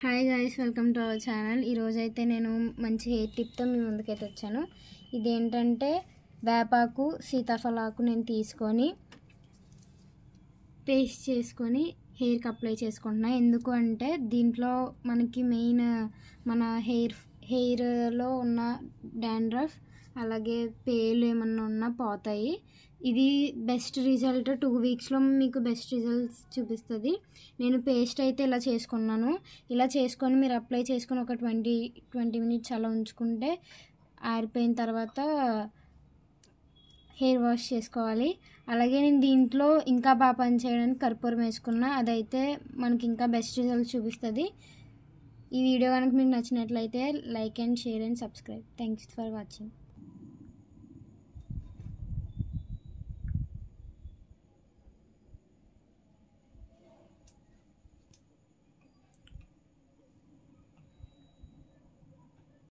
Hi guys, welcome to our channel. ఈరోజైతే నేను మంచి హెయిర్ టిప్తో మీ ముందుకైతే వచ్చాను. ఇదేంటంటే వేపాకు, సీతాఫలాకు నేను తీసుకొని పేస్ట్ చేసుకొని హెయిర్కి అప్లై చేసుకుంటున్నాను. ఎందుకు అంటే దీంట్లో మనకి మెయిన్ మన హెయిర్లో ఉన్న డాండ్రఫ్ అలాగే పేలు ఏమన్నా ఉన్నా పోతాయి. ఇది బెస్ట్ రిజల్ట్ 2 వీక్స్లో మీకు బెస్ట్ రిజల్ట్స్ చూపిస్తుంది. నేను పేస్ట్ అయితే ఇలా చేసుకున్నాను. ఇలా చేసుకొని మీరు అప్లై చేసుకొని ఒక 20 మినిట్స్ అలా ఉంచుకుంటే ఆరిపోయిన తర్వాత హెయిర్ వాష్ చేసుకోవాలి. అలాగే నేను దీంట్లో ఇంకా బాగా పనిచేయడానికి కర్పూరం వేసుకున్నా. అదైతే మనకి ఇంకా బెస్ట్ రిజల్ట్స్ చూపిస్తుంది. ఈ వీడియో కనుక మీకు నచ్చినట్లయితే like and share and subscribe. Thanks for watching.